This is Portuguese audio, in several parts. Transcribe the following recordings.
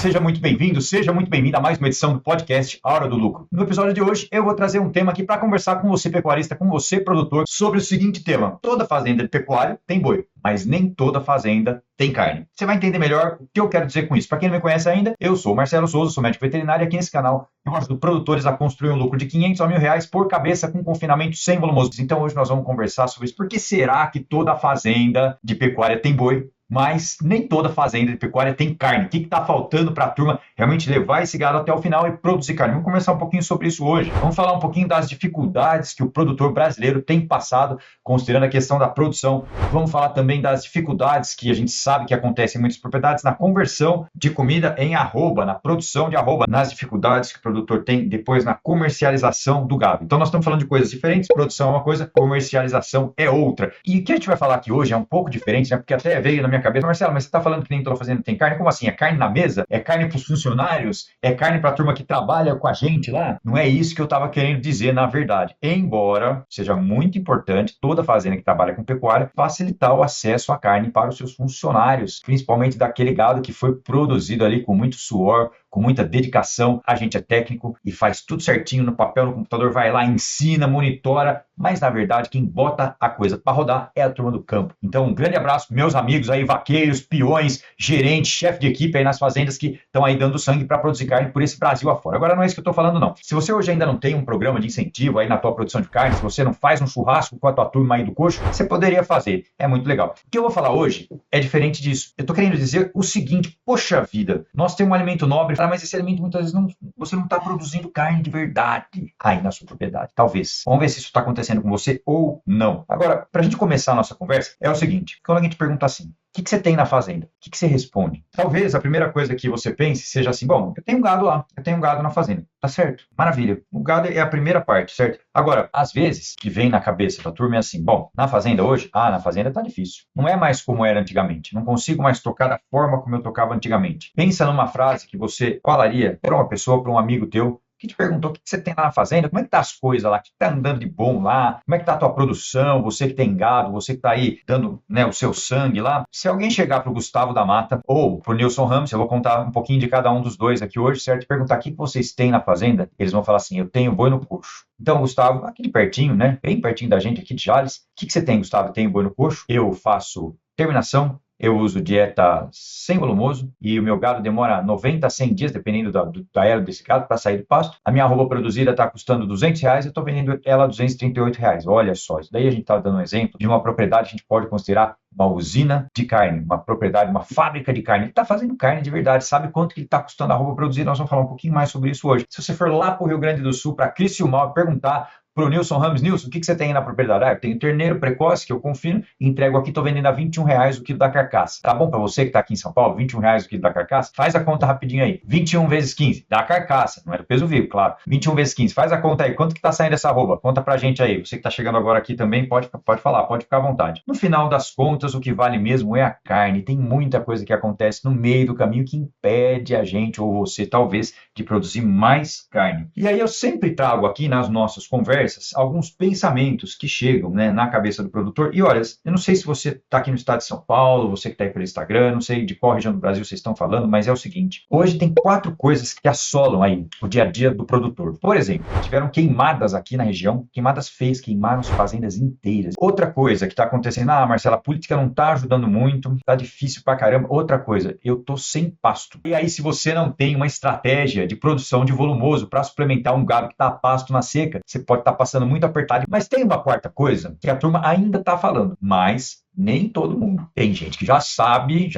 seja muito bem-vindo, seja muito bem-vinda a mais uma edição do podcast A Hora do Lucro. No episódio de hoje, eu vou trazer um tema aqui para conversar com você, pecuarista, com você, produtor, sobre o seguinte tema. Toda fazenda de pecuária tem boi, mas nem toda fazenda tem carne. Você vai entender melhor o que eu quero dizer com isso. Para quem não me conhece ainda, eu sou o Marcelo Souza, sou médico veterinário e aqui nesse canal eu ajudo produtores a construir um lucro de 500 a R$1.000 por cabeça com confinamento sem volumoso. Então hoje nós vamos conversar sobre isso. Por que será que toda fazenda de pecuária tem boi, mas nem toda fazenda de pecuária tem carne? O que está faltando para a turma realmente levar esse gado até o final e produzir carne? Vamos conversar um pouquinho sobre isso hoje. Vamos falar um pouquinho das dificuldades que o produtor brasileiro tem passado, considerando a questão da produção. Vamos falar também das dificuldades que a gente sabe que acontecem em muitas propriedades na conversão de comida em arroba, na produção de arroba, nas dificuldades que o produtor tem depois na comercialização do gado. Então nós estamos falando de coisas diferentes, produção é uma coisa, comercialização é outra. E o que a gente vai falar aqui hoje é um pouco diferente, né? Porque até veio na minha cabeça, Marcelo, mas você está falando que nem toda fazenda tem carne? Como assim? É carne na mesa? É carne para os funcionários? É carne para a turma que trabalha com a gente lá? Não é isso que eu estava querendo dizer, na verdade. Embora seja muito importante toda fazenda que trabalha com pecuária facilitar o acesso à carne para os seus funcionários, principalmente daquele gado que foi produzido ali com muito suor, com muita dedicação. A gente é técnico e faz tudo certinho no papel, no computador, vai lá, ensina, monitora, mas na verdade quem bota a coisa para rodar é a turma do campo. Então um grande abraço meus amigos aí, vaqueiros, peões, gerentes, chefe de equipe aí nas fazendas que estão aí dando sangue para produzir carne por esse Brasil afora. Agora não é isso que eu estou falando não. Se você hoje ainda não tem um programa de incentivo aí na tua produção de carne, se você não faz um churrasco com a tua turma aí do coxo, você poderia fazer. É muito legal. O que eu vou falar hoje é diferente disso. Eu estou querendo dizer o seguinte: poxa vida, nós temos um alimento nobre, mas esse alimento muitas vezes você não está produzindo carne de verdade aí na sua propriedade. Talvez. Vamos ver se isso está acontecendo com você ou não. Agora, para a gente começar a nossa conversa, é o seguinte: quando alguém te pergunta assim, o que você tem na fazenda? O que você responde? Talvez a primeira coisa que você pense seja assim: bom, eu tenho um gado lá, eu tenho um gado na fazenda. Tá certo? Maravilha. O gado é a primeira parte, certo? Agora, às vezes, que vem na cabeça da turma é assim: bom, na fazenda hoje? Na fazenda tá difícil. Não é mais como era antigamente. Não consigo mais tocar da forma como eu tocava antigamente. Pensa numa frase que você falaria para uma pessoa, para um amigo teu, que te perguntou o que você tem lá na fazenda, como é que tá as coisas lá, o que tá andando de bom lá, como é que tá a tua produção, você que tem gado, você que tá aí dando, né, o seu sangue lá. Se alguém chegar pro Gustavo da Mata ou pro Nilson Ramos, eu vou contar um pouquinho de cada um dos dois aqui hoje, certo? E perguntar o que vocês têm na fazenda, eles vão falar assim: eu tenho boi no coxo. Então, Gustavo, aqui de pertinho, né, bem pertinho da gente aqui de Jales, o que você tem, Gustavo? Eu tenho boi no coxo, eu faço terminação, eu uso dieta sem volumoso e o meu gado demora 90 a 100 dias, dependendo da era desse gado, para sair do pasto. A minha arroba produzida está custando R$200, eu estou vendendo ela a R$238. Olha só, isso daí a gente está dando um exemplo de uma propriedade que a gente pode considerar uma usina de carne, uma propriedade, uma fábrica de carne. Ele está fazendo carne de verdade, sabe quanto que ele está custando a arroba produzida? Nós vamos falar um pouquinho mais sobre isso hoje. Se você for lá para o Rio Grande do Sul, para Criciúma, perguntar pro Nilson Ramos: Nilson, o que você tem na propriedade? Eu tenho terneiro precoce que eu confino e entrego aqui, estou vendendo a R$21 o quilo da carcaça. Tá bom para você que está aqui em São Paulo? R$21 o quilo da carcaça? Faz a conta rapidinho aí. 21 vezes 15, da carcaça, não é do peso vivo, claro. 21 vezes 15, faz a conta aí. Quanto que está saindo essa arroba? Conta pra gente aí. Você que está chegando agora aqui também pode falar, pode ficar à vontade. No final das contas, o que vale mesmo é a carne. Tem muita coisa que acontece no meio do caminho que impede a gente, ou você talvez, de produzir mais carne. E aí eu sempre trago aqui nas nossas conversas alguns pensamentos que chegam, né, na cabeça do produtor. E olha, eu não sei se você está aqui no estado de São Paulo, você que está aí pelo Instagram, não sei de qual região do Brasil vocês estão falando, mas é o seguinte: hoje tem 4 coisas que assolam aí o dia a dia do produtor. Por exemplo, tiveram queimadas aqui na região, queimadas feias, queimaram as fazendas inteiras. Outra coisa que está acontecendo: Marcela, a política não está ajudando muito, está difícil pra caramba. Outra coisa, eu tô sem pasto. E aí, se você não tem uma estratégia de produção de volumoso para suplementar um gado que está a pasto na seca, você pode estar passando muito apertado. Mas tem uma quarta coisa que a turma ainda está falando, mas nem todo mundo. Tem gente que já sabe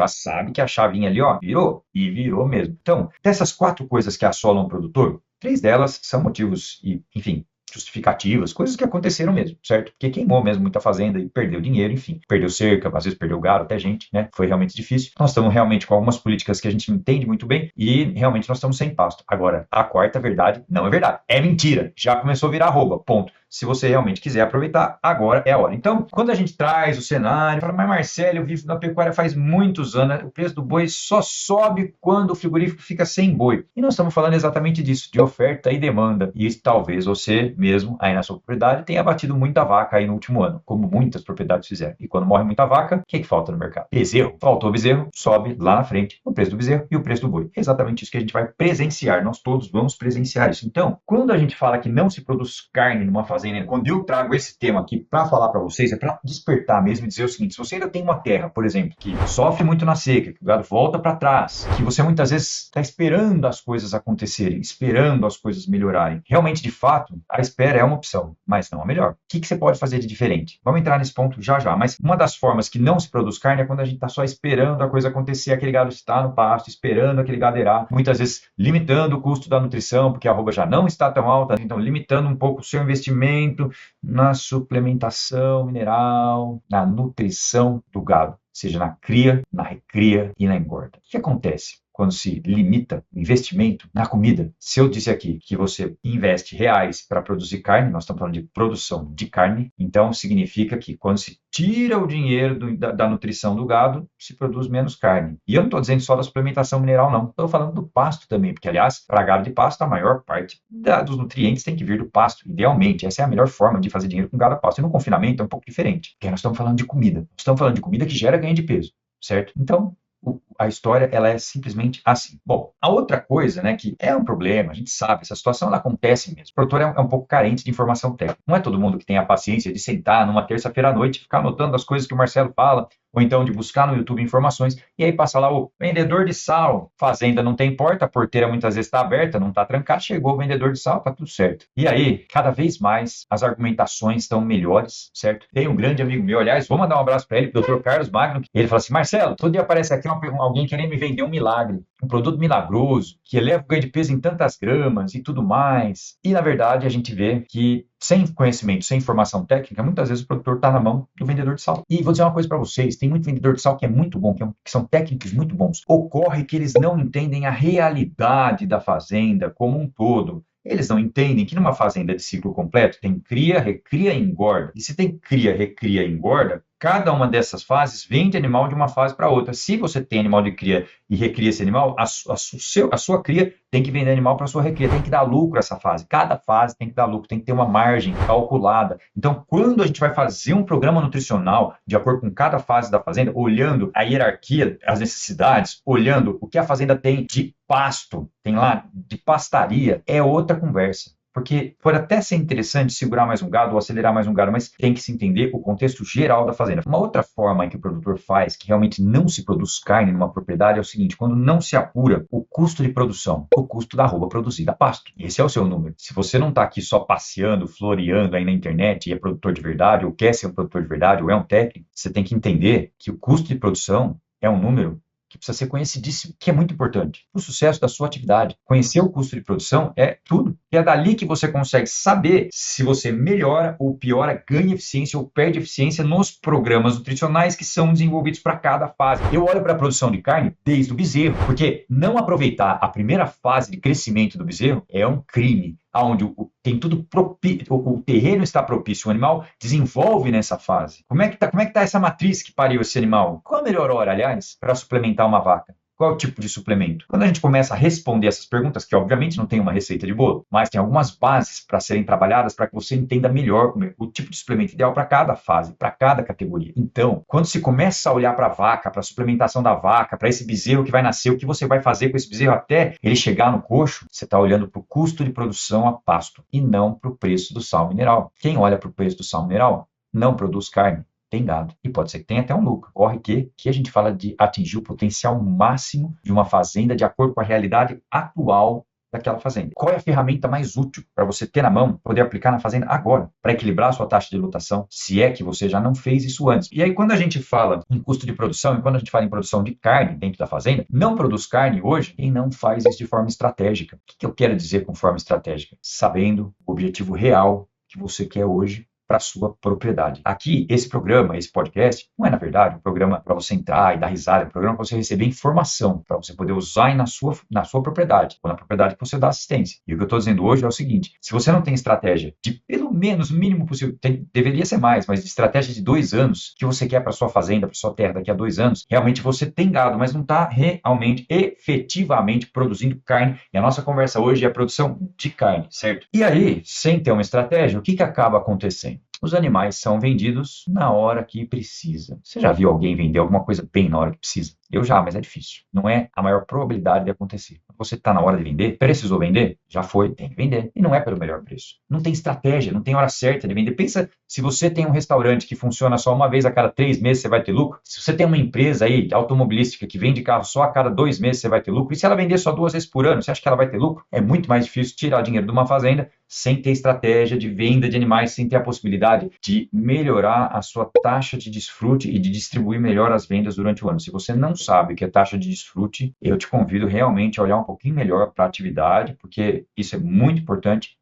que a chavinha ali, virou, e virou mesmo. Então, dessas 4 coisas que assolam o produtor, 3 delas são motivos e, enfim, justificativas, coisas que aconteceram mesmo, certo? Porque queimou mesmo muita fazenda e perdeu dinheiro, enfim, perdeu cerca, às vezes perdeu gado, até gente, né? Foi realmente difícil. Nós estamos realmente com algumas políticas que a gente entende muito bem e realmente nós estamos sem pasto. Agora, a quarta verdade não é verdade, é mentira. Já começou a virar arroba, ponto. se você realmente quiser aproveitar, agora é a hora. Então, quando a gente traz o cenário, fala, mas Marcelo, eu vivo na pecuária faz muitos anos, o preço do boi só sobe quando o frigorífico fica sem boi. E nós estamos falando exatamente disso, de oferta e demanda. E talvez você mesmo, aí na sua propriedade, tenha abatido muita vaca aí no último ano, como muitas propriedades fizeram. E quando morre muita vaca, o que falta no mercado? Bezerro. Faltou bezerro, sobe lá na frente o preço do bezerro e o preço do boi. É exatamente isso que a gente vai presenciar. Nós todos vamos presenciar isso. Então, quando a gente fala que não se produz carne numa fazenda, quando eu trago esse tema aqui para falar para vocês, é para despertar mesmo e dizer o seguinte: se você ainda tem uma terra, por exemplo, que sofre muito na seca, que o gado volta para trás, que você muitas vezes está esperando as coisas acontecerem, esperando as coisas melhorarem. Realmente, de fato, a espera é uma opção, mas não a melhor. O que você pode fazer de diferente? Vamos entrar nesse ponto já já, mas uma das formas que não se produz carne é quando a gente está só esperando a coisa acontecer, aquele gado está no pasto, esperando aquele gado erar, muitas vezes limitando o custo da nutrição, porque a arroba já não está tão alta, então limitando um pouco o seu investimento na suplementação mineral, na nutrição do gado, seja na cria, na recria e na engorda. O que acontece quando se limita o investimento na comida? Se eu disse aqui que você investe reais para produzir carne, nós estamos falando de produção de carne, então significa que quando se tira o dinheiro da nutrição do gado, se produz menos carne. E eu não estou dizendo só da suplementação mineral, não. Estou falando do pasto também, porque, aliás, para gado de pasto, a maior parte dos nutrientes tem que vir do pasto, idealmente. Essa é a melhor forma de fazer dinheiro com gado a pasto. E no confinamento é um pouco diferente, porque nós estamos falando de comida. Nós estamos falando de comida que gera ganho de peso, certo? Então, a história ela é simplesmente assim. Bom, a outra coisa, né, que é um problema, a gente sabe, essa situação ela acontece mesmo. O produtor é um pouco carente de informação técnica. Não é todo mundo que tem a paciência de sentar numa terça-feira à noite e ficar anotando as coisas que o Marcelo fala, ou então de buscar no YouTube informações, e aí passa lá o vendedor de sal, fazenda não tem porta, a porteira muitas vezes está aberta, não está trancada, chegou o vendedor de sal, tá tudo certo. E aí, cada vez mais, as argumentações estão melhores, certo? Tem um grande amigo meu, aliás, vou mandar um abraço para ele, o Dr. Carlos Magno, ele fala assim: Marcelo, todo dia aparece aqui alguém querendo me vender um milagre, um produto milagroso, que eleva o ganho de peso em tantas gramas e tudo mais. E, na verdade, a gente vê que sem conhecimento, sem informação técnica, muitas vezes o produtor está na mão do vendedor de sal. E vou dizer uma coisa para vocês, tem muito vendedor de sal que é muito bom, que são técnicos muito bons. Ocorre que eles não entendem a realidade da fazenda como um todo. Eles não entendem que numa fazenda de ciclo completo tem cria, recria e engorda. E se tem cria, recria e engorda, cada uma dessas fases vende animal de uma fase para outra. Se você tem animal de cria e recria esse animal, a sua cria tem que vender animal para a sua recria, tem que dar lucro essa fase. Cada fase tem que dar lucro, tem que ter uma margem calculada. Então, quando a gente vai fazer um programa nutricional de acordo com cada fase da fazenda, olhando a hierarquia, as necessidades, olhando o que a fazenda tem de pasto, tem lá de pastaria, é outra conversa. Porque pode até ser interessante segurar mais um gado ou acelerar mais um gado, mas tem que se entender o contexto geral da fazenda. Uma outra forma que o produtor faz, que realmente não se produz carne numa propriedade, é o seguinte: quando não se apura o custo de produção, o custo da arroba produzida a pasto. Esse é o seu número. Se você não está aqui só passeando, floreando aí na internet e é produtor de verdade, ou quer ser um produtor de verdade, ou é um técnico, você tem que entender que o custo de produção é um número que precisa ser conhecidíssimo, que é muito importante. O sucesso da sua atividade. Conhecer o custo de produção é tudo. E é dali que você consegue saber se você melhora ou piora, ganha eficiência ou perde eficiência nos programas nutricionais que são desenvolvidos para cada fase. Eu olho para a produção de carne desde o bezerro, porque não aproveitar a primeira fase de crescimento do bezerro é um crime. Onde tem tudo propício, o terreno está propício, o animal desenvolve nessa fase. Como é que tá essa matriz que pariu esse animal? Qual a melhor hora, aliás, para suplementar uma vaca? Qual é o tipo de suplemento? Quando a gente começa a responder essas perguntas, que obviamente não tem uma receita de bolo, mas tem algumas bases para serem trabalhadas para que você entenda melhor o tipo de suplemento ideal para cada fase, para cada categoria. Então, quando se começa a olhar para a vaca, para a suplementação da vaca, para esse bezerro que vai nascer, o que você vai fazer com esse bezerro até ele chegar no coxo, você está olhando para o custo de produção a pasto e não para o preço do sal mineral. Quem olha para o preço do sal mineral não produz carne. Tem gado. E pode ser que tenha até um lucro. Corre que a gente fala de atingir o potencial máximo de uma fazenda de acordo com a realidade atual daquela fazenda. Qual é a ferramenta mais útil para você ter na mão, poder aplicar na fazenda agora, para equilibrar a sua taxa de lotação, se é que você já não fez isso antes? E aí, quando a gente fala em custo de produção e quando a gente fala em produção de carne dentro da fazenda, não produz carne hoje quem não faz isso de forma estratégica. O que eu quero dizer com forma estratégica? Sabendo o objetivo real que você quer hoje para sua propriedade. Aqui, esse programa, esse podcast, não é, na verdade, um programa para você entrar e dar risada, é um programa para você receber informação, para você poder usar na sua propriedade, ou na propriedade que você dá assistência. E o que eu estou dizendo hoje é o seguinte: se você não tem estratégia de, pelo menos, o mínimo possível, deveria ser mais, mas de estratégia de 2 anos, que você quer para sua fazenda, para sua terra daqui a 2 anos, realmente você tem gado, mas não está realmente, efetivamente produzindo carne. E a nossa conversa hoje é a produção de carne, certo? E aí, sem ter uma estratégia, o que acaba acontecendo? Os animais são vendidos na hora que precisa. Você já viu alguém vender alguma coisa bem na hora que precisa? Eu já, mas é difícil. Não é a maior probabilidade de acontecer. Você está na hora de vender, precisou vender? Já foi, tem que vender. E não é pelo melhor preço. Não tem estratégia, não tem hora certa de vender. Pensa, se você tem um restaurante que funciona só uma vez a cada 3 meses, você vai ter lucro. Se você tem uma empresa aí automobilística que vende carro só a cada 2 meses, você vai ter lucro. E se ela vender só 2 vezes por ano, você acha que ela vai ter lucro? É muito mais difícil tirar dinheiro de uma fazenda sem ter estratégia de venda de animais, sem ter a possibilidade de melhorar a sua taxa de desfrute e de distribuir melhor as vendas durante o ano. Se você não sabe o que é taxa de desfrute, eu te convido realmente a olhar um pouquinho melhor para a atividade, porque isso é muito importante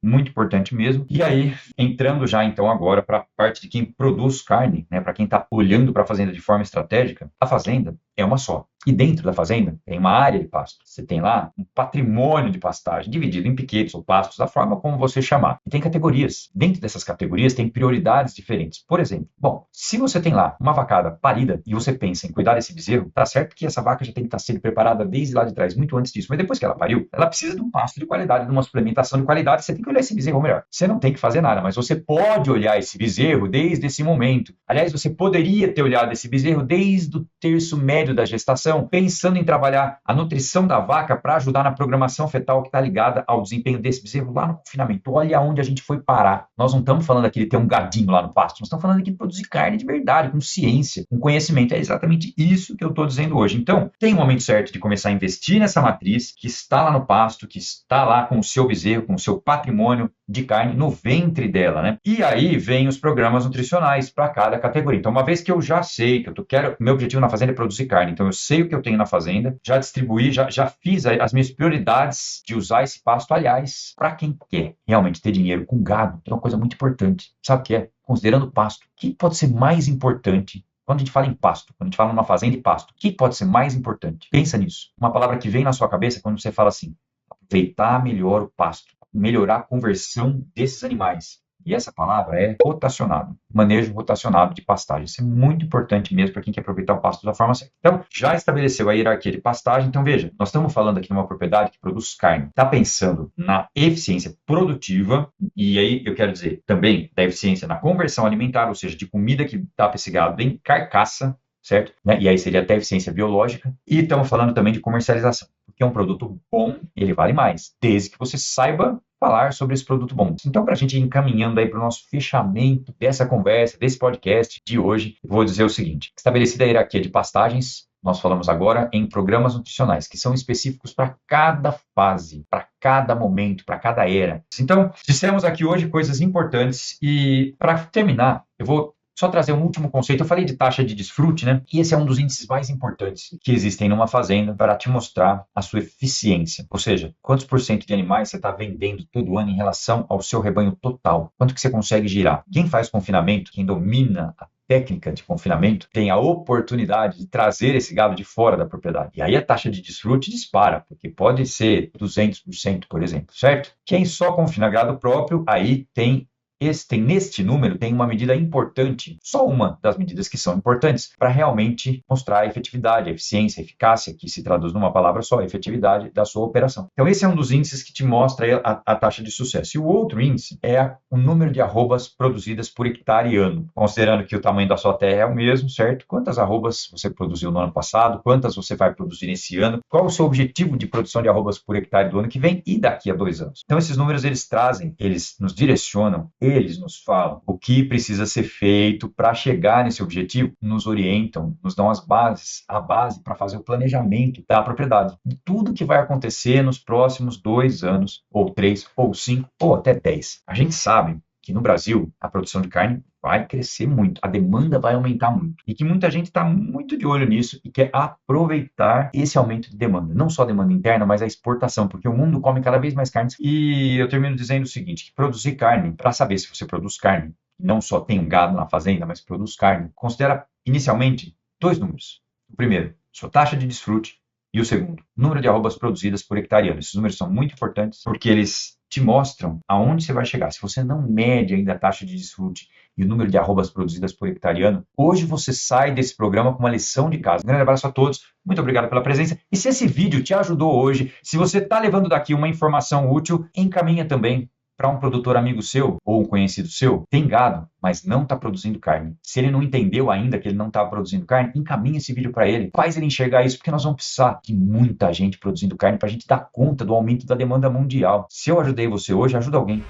mesmo. E aí, entrando já então agora para a parte de quem produz carne, né, para quem está olhando para a fazenda de forma estratégica, a fazenda é uma só. E dentro da fazenda tem uma área de pasto. Você tem lá um patrimônio de pastagem, dividido em piquetes ou pastos, da forma como você chamar. E tem categorias. Dentro dessas categorias tem prioridades diferentes. Por exemplo, bom, se você tem lá uma vacada parida e você pensa em cuidar desse bezerro, tá certo que essa vaca já tem que estar sendo preparada desde lá de trás, muito antes disso. Mas depois que ela pariu, ela precisa de um pasto de qualidade, de uma suplementação de qualidade. Você tem que olhar esse bezerro, ou melhor, você não tem que fazer nada, mas você pode olhar esse bezerro desde esse momento. Aliás, você poderia ter olhado esse bezerro desde o terço médio da gestação, pensando em trabalhar a nutrição da vaca para ajudar na programação fetal que está ligada ao desempenho desse bezerro lá no confinamento. Olha onde a gente foi parar. Nós não estamos falando aqui de ter um gadinho lá no pasto, nós estamos falando aqui de produzir carne de verdade, com ciência, com conhecimento. É exatamente isso que eu estou dizendo hoje. Então, tem um momento certo de começar a investir nessa matriz que está lá no pasto, que está lá com o seu bezerro, com o seu patrimônio de carne no ventre dela, né? E aí vem os programas nutricionais para cada categoria. Então, uma vez que eu já sei que meu objetivo na fazenda é produzir carne, então eu sei o que eu tenho na fazenda, já distribuí, já fiz as minhas prioridades de usar esse pasto. Aliás, para quem quer realmente ter dinheiro com gado, é uma coisa muito importante. Sabe o que é? Considerando o pasto, o que pode ser mais importante quando a gente fala em pasto, quando a gente fala numa fazenda de pasto? O que pode ser mais importante? Pensa nisso. Uma palavra que vem na sua cabeça quando você fala assim: aproveitar melhor o pasto, melhorar a conversão desses animais. E essa palavra é rotacionado, manejo rotacionado de pastagem. Isso é muito importante mesmo para quem quer aproveitar o pasto da forma certa. Então, já estabeleceu a hierarquia de pastagem. Então, veja, nós estamos falando aqui de uma propriedade que produz carne. Está pensando na eficiência produtiva, e aí eu quero dizer também da eficiência na conversão alimentar, ou seja, de comida que dá para esse gado em carcaça, certo? Né? E aí seria até eficiência biológica. E estamos falando também de comercialização, porque é um produto bom, ele vale mais, desde que você saiba falar sobre esse produto bom. Então, para a gente ir encaminhando aí para o nosso fechamento dessa conversa, desse podcast de hoje, eu vou dizer o seguinte: estabelecida a hierarquia de pastagens, nós falamos agora em programas nutricionais, que são específicos para cada fase, para cada momento, para cada era. Então, dissemos aqui hoje coisas importantes e, para terminar, eu vou só trazer um último conceito. Eu falei de taxa de desfrute, né? E esse é um dos índices mais importantes que existem numa fazenda para te mostrar a sua eficiência. Ou seja, quantos por cento de animais você está vendendo todo ano em relação ao seu rebanho total? Quanto que você consegue girar? Quem faz confinamento, quem domina a técnica de confinamento, tem a oportunidade de trazer esse gado de fora da propriedade. E aí a taxa de desfrute dispara, porque pode ser 200%, por exemplo, certo? Quem só confina gado próprio, aí neste número tem uma medida importante, só uma das medidas que são importantes para realmente mostrar a efetividade, a eficiência, a eficácia, que se traduz numa palavra só, a efetividade da sua operação. Então esse é um dos índices que te mostra a taxa de sucesso. E o outro índice é o número de arrobas produzidas por hectare ano, considerando que o tamanho da sua terra é o mesmo, certo? Quantas arrobas você produziu no ano passado, quantas você vai produzir nesse ano, qual o seu objetivo de produção de arrobas por hectare do ano que vem e daqui a 2 anos. Então esses números eles nos direcionam, eles nos falam o que precisa ser feito para chegar nesse objetivo, nos orientam, nos dão a base para fazer o planejamento da propriedade, de tudo que vai acontecer nos próximos 2 anos, ou 3, ou 5, ou até 10. A gente sabe que no Brasil a produção de carne vai crescer muito, a demanda vai aumentar muito, e que muita gente está muito de olho nisso e quer aproveitar esse aumento de demanda, não só a demanda interna, mas a exportação, porque o mundo come cada vez mais carne. E eu termino dizendo o seguinte, que produzir carne, para saber se você produz carne, não só tem um gado na fazenda, mas produz carne, considera inicialmente 2 números. O primeiro, sua taxa de desfrute, e o segundo, número de arrobas produzidas por hectareano. Esses números são muito importantes porque eles te mostram aonde você vai chegar. Se você não mede ainda a taxa de desfrute e o número de arrobas produzidas por hectareano, hoje você sai desse programa com uma lição de casa. Um grande abraço a todos, muito obrigado pela presença. E se esse vídeo te ajudou hoje, se você está levando daqui uma informação útil, encaminha também para um produtor amigo seu ou um conhecido seu, tem gado, mas não está produzindo carne. Se ele não entendeu ainda que ele não está produzindo carne, encaminha esse vídeo para ele. Faz ele enxergar isso, porque nós vamos precisar de muita gente produzindo carne para a gente dar conta do aumento da demanda mundial. Se eu ajudei você hoje, ajuda alguém.